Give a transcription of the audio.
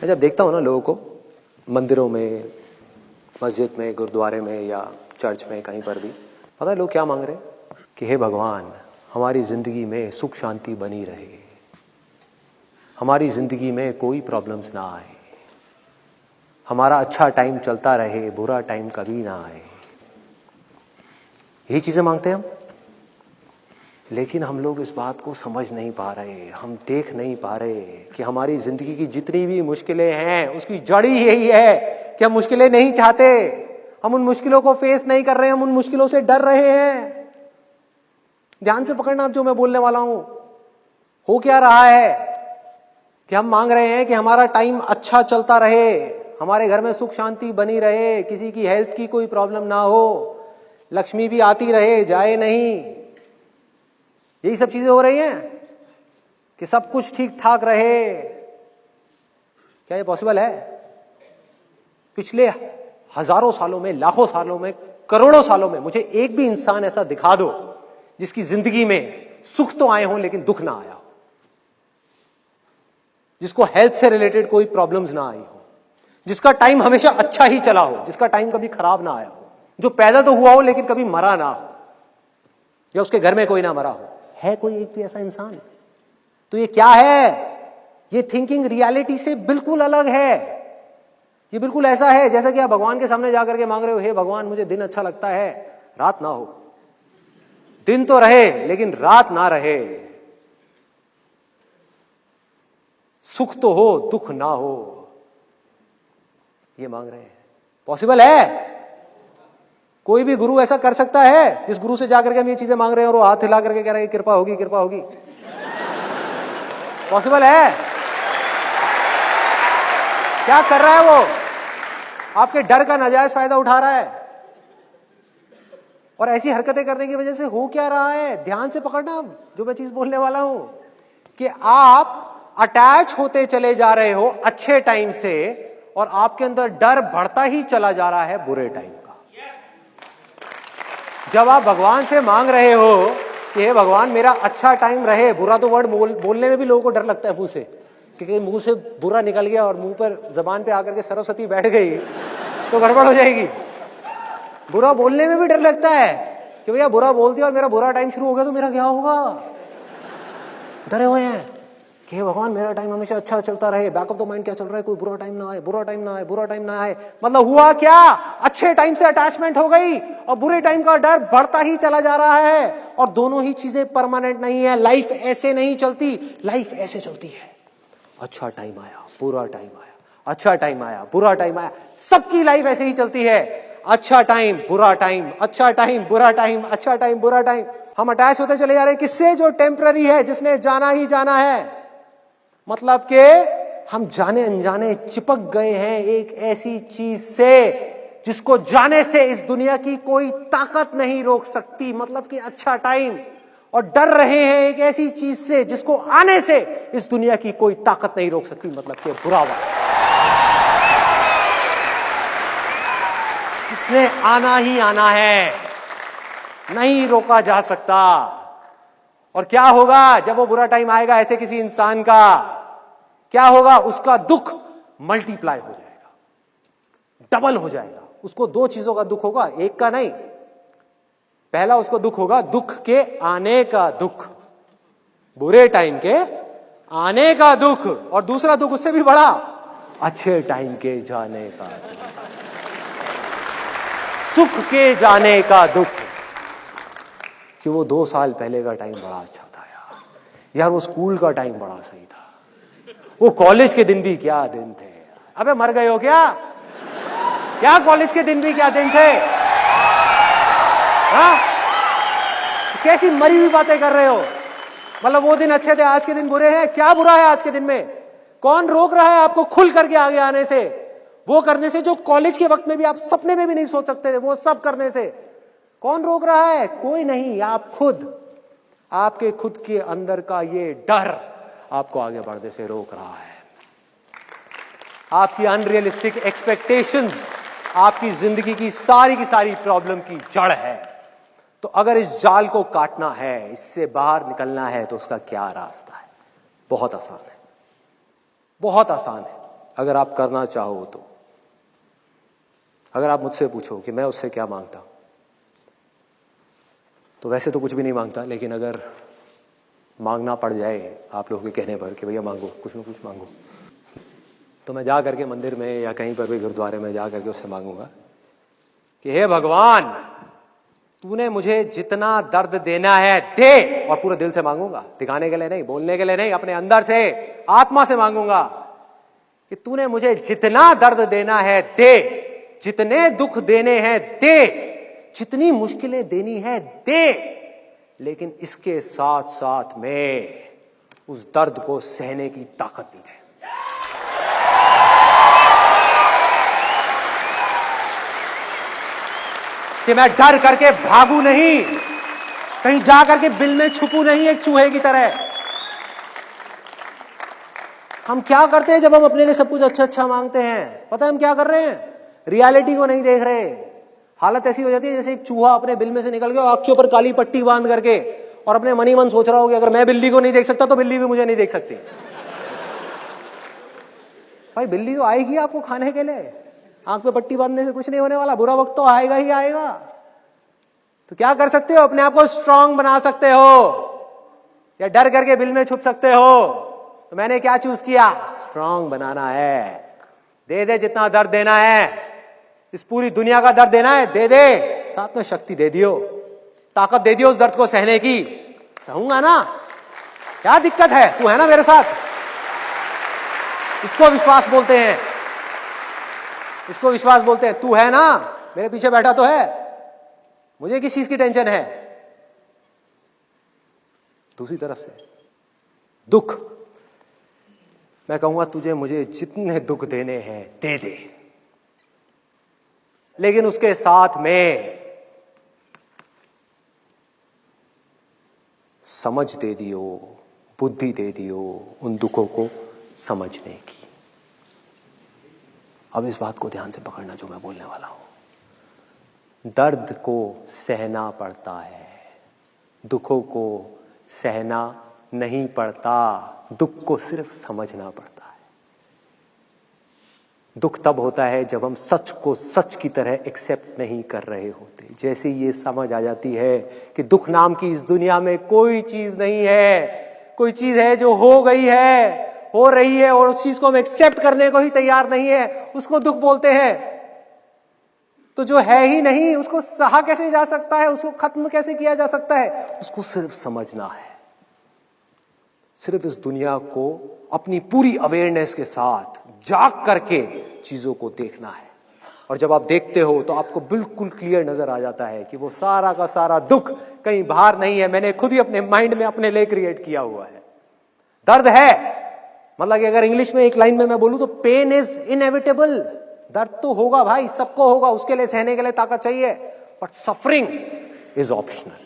मैं जब देखता हूँ ना लोगों को मंदिरों में, मस्जिद में, गुरुद्वारे में या चर्च में, कहीं पर भी, पता है लोग क्या मांग रहे हैं कि हे भगवान, हमारी जिंदगी में सुख शांति बनी रहे, हमारी जिंदगी में कोई प्रॉब्लम्स ना आए, हमारा अच्छा टाइम चलता रहे, बुरा टाइम कभी ना आए। यही चीजें मांगते हैं हम। लेकिन हम लोग इस बात को समझ नहीं पा रहे, हम देख नहीं पा रहे कि हमारी जिंदगी की जितनी भी मुश्किलें हैं उसकी जड़ ही यही है कि हम मुश्किलें नहीं चाहते, हम उन मुश्किलों को फेस नहीं कर रहे हैं, हम उन मुश्किलों से डर रहे हैं। ध्यान से पकड़ना आप जो मैं बोलने वाला हूं। हो क्या रहा है कि हम मांग रहे हैं कि हमारा टाइम अच्छा चलता रहे, हमारे घर में सुख शांति बनी रहे, किसी की हेल्थ की कोई प्रॉब्लम ना हो, लक्ष्मी भी आती रहे जाए नहीं। यही सब चीजें हो रही हैं कि सब कुछ ठीक ठाक रहे। क्या ये पॉसिबल है? पिछले हजारों सालों में, लाखों सालों में, करोड़ों सालों में मुझे एक भी इंसान ऐसा दिखा दो जिसकी जिंदगी में सुख तो आए हों लेकिन दुख ना आया हो, जिसको हेल्थ से रिलेटेड कोई प्रॉब्लम्स ना आई हो, जिसका टाइम हमेशा अच्छा ही चला हो, जिसका टाइम कभी खराब ना आया हो, जो पैदा तो हुआ हो लेकिन कभी मरा ना हो, या उसके घर में कोई ना मरा हो। है कोई एक भी ऐसा इंसान? तो ये क्या है? ये थिंकिंग रियलिटी से बिल्कुल अलग है। ये बिल्कुल ऐसा है जैसा कि आप भगवान के सामने जाकर के मांग रहे हो, हे भगवान मुझे दिन अच्छा लगता है, रात ना हो। दिन तो रहे लेकिन रात ना रहे, सुख तो हो दुख ना हो, ये मांग रहे हैं। पॉसिबल है? कोई भी गुरु ऐसा कर सकता है जिस गुरु से जाकर के हम ये चीजें मांग रहे हैं और वो हाथ हिला करके कह रहे हैं कृपा होगी कृपा होगी? पॉसिबल है? क्या कर रहा है वो? आपके डर का नाजायज फायदा उठा रहा है। और ऐसी हरकतें करने की वजह से हो क्या रहा है? ध्यान से पकड़ना जो मैं चीज बोलने वाला हूं कि आप अटैच होते चले जा रहे हो अच्छे टाइम से और आपके अंदर डर बढ़ता ही चला जा रहा है बुरे टाइम का। जब आप भगवान से मांग रहे हो कि हे भगवान मेरा अच्छा टाइम रहे, बुरा तो वर्ड बोलने में भी लोगों को डर लगता है मुंह से, क्योंकि मुंह से बुरा निकल गया और मुंह पर जबान पे आकर के सरस्वती बैठ गई तो गड़बड़ हो जाएगी। बुरा बोलने में भी डर लगता है कि भैया बुरा बोल दिया और मेरा बुरा टाइम शुरू हो गया तो मेरा क्या होगा। डरे हुए हैं कि हे भगवान मेरा टाइम हमेशा अच्छा चलता रहे, बैक ऑफ द माइंड क्या चल रहा है, कोई बुरा टाइम ना आए, बुरा टाइम ना आए, बुरा टाइम ना आए। मतलब हुआ क्या? अच्छे टाइम से अटैचमेंट हो गई और बुरे टाइम का डर बढ़ता ही चला जा रहा है। और दोनों ही चीजें परमानेंट नहीं है। लाइफ ऐसे नहीं चलती, लाइफ ऐसे चलती है। अच्छा टाइम आया, बुरा टाइम आया, अच्छा टाइम आया, बुरा टाइम आया। सबकी लाइफ ऐसे ही चलती है। अच्छा टाइम, बुरा टाइम, अच्छा टाइम, बुरा टाइम, अच्छा टाइम, बुरा टाइम। हम अटैच होते चले जा रहे हैं किससे? जो टेम्पररी है, जिसने जाना ही जाना है। मतलब के हम जाने अनजाने चिपक गए हैं एक ऐसी चीज से जिसको जाने से इस दुनिया की कोई ताकत नहीं रोक सकती। मतलब कि अच्छा टाइम, और डर रहे हैं एक ऐसी चीज से जिसको आने से इस दुनिया की कोई ताकत नहीं रोक सकती। मतलब कि बुरा वक्त, जिसने आना ही आना है, नहीं रोका जा सकता। और क्या होगा जब वो बुरा टाइम आएगा ऐसे किसी इंसान का? क्या होगा? उसका दुख मल्टीप्लाई हो जाएगा, डबल हो जाएगा। उसको दो चीजों का दुख होगा, एक का नहीं। पहला उसको दुख होगा दुख के आने का दुख, बुरे टाइम के आने का दुख, और दूसरा दुख उससे भी बड़ा, अच्छे टाइम के जाने का दुख, सुख के जाने का दुख। कि वो 2 साल पहले का टाइम बड़ा अच्छा था यार, वो स्कूल का टाइम बड़ा सही था, वो कॉलेज के दिन भी क्या दिन थे। अबे मर गए हो क्या? क्या कॉलेज के दिन भी क्या दिन थे? हाँ? कैसी मरी हुई बातें कर रहे हो? मतलब वो दिन अच्छे थे, आज के दिन बुरे हैं। क्या बुरा है आज के दिन में? कौन रोक रहा है आपको खुल करके आगे आने से, वो करने से जो कॉलेज के वक्त में भी आप सपने में भी नहीं सोच सकते थे, वो सब करने से? कौन रोक रहा है? कोई नहीं, आप खुद। आपके खुद के अंदर का ये डर आपको आगे बढ़ने से रोक रहा है। आपकी अनरियलिस्टिक एक्सपेक्टेशंस आपकी जिंदगी की सारी प्रॉब्लम की जड़ है। तो अगर इस जाल को काटना है, इससे बाहर निकलना है, तो उसका क्या रास्ता है? बहुत आसान है, बहुत आसान है। अगर आप करना चाहो तो। अगर आप मुझसे पूछो कि मैं उससे क्या मांगता, तो वैसे तो कुछ भी नहीं मांगता, लेकिन अगर मांगना पड़ जाए आप लोगों के कहने पर कि भैया मांगो, कुछ ना कुछ मांगो, तो मैं जा करके मंदिर में या कहीं पर भी गुरुद्वारे में जा करके उससे मांगूंगा कि हे भगवान, तूने मुझे जितना दर्द देना है दे। और पूरे दिल से मांगूंगा, दिखाने के लिए नहीं, बोलने के लिए नहीं, अपने अंदर से, आत्मा से मांगूंगा कि तूने मुझे जितना दर्द देना है दे, जितने दुख देने हैं दे, जितनी मुश्किलें देनी है दे, लेकिन इसके साथ साथ में उस दर्द को सहने की ताकत भी दे। कि मैं डर करके भागू नहीं, कहीं जा करके बिल में छुपू नहीं एक चूहे की तरह। हम क्या करते हैं जब हम अपने लिए सब कुछ अच्छा अच्छा मांगते हैं? पता है हम क्या कर रहे हैं? रियलिटी को नहीं देख रहे। हालत ऐसी हो जाती है जैसे एक चूहा अपने बिल में से निकल गया, आंख के ऊपर काली पट्टी बांध करके, और अपने मन ही मन सोच रहा हो कि अगर मैं बिल्ली को नहीं देख सकता तो बिल्ली भी मुझे नहीं देख सकती। भाई बिल्ली तो आएगी आपको खाने के लिए, आंख पे पट्टी बांधने से कुछ नहीं होने वाला, बुरा वक्त तो आएगा ही आएगा। तो क्या कर सकते हो? अपने आप को स्ट्रांग बना सकते हो या डर करके बिल में छुप सकते हो। तो मैंने क्या चूज किया? स्ट्रांग बनाना है। दे दे जितना दर्द देना है, इस पूरी दुनिया का दर्द देना है दे दे, साथ में शक्ति दे दियो, ताकत दे दियो उस दर्द को सहने की। सहूंगा ना, क्या दिक्कत है? तू है ना मेरे साथ। इसको विश्वास बोलते हैं, इसको विश्वास बोलते हैं। तू है ना, मेरे पीछे बैठा तो है, मुझे किस चीज की टेंशन है? दूसरी तरफ से दुख, मैं कहूंगा तुझे मुझे जितने दुख देने हैं दे दे, लेकिन उसके साथ में समझ दे दियो, बुद्धि दे दियो उन दुखों को समझने की। अब इस बात को ध्यान से पकड़ना जो मैं बोलने वाला हूं। दर्द को सहना पड़ता है, दुखों को सहना नहीं पड़ता, दुख को सिर्फ समझना पड़ता है। दुख तब होता है जब हम सच को सच की तरह एक्सेप्ट नहीं कर रहे होते। जैसे ये समझ आ जाती है कि दुख नाम की इस दुनिया में कोई चीज नहीं है, कोई चीज है जो हो गई है, हो रही है, और उस चीज को हम एक्सेप्ट करने को ही तैयार नहीं है, उसको दुख बोलते हैं। तो जो है ही नहीं उसको सहा कैसे जा सकता है, उसको खत्म कैसे किया जा सकता है? उसको सिर्फ समझना है, सिर्फ इस दुनिया को अपनी पूरी अवेयरनेस के साथ जाग करके चीजों को देखना है। और जब आप देखते हो तो आपको बिल्कुल क्लियर नजर आ जाता है कि वो सारा का सारा दुख कहीं बाहर नहीं है, मैंने खुद ही अपने माइंड में अपने लिए क्रिएट किया हुआ है। दर्द है, मतलब कि अगर इंग्लिश में एक लाइन में मैं बोलूं तो पेन इज इनएविटेबल। दर्द तो होगा भाई, सबको होगा, उसके लिए सहने के लिए ताकत चाहिए, बट सफरिंग इज ऑप्शनल।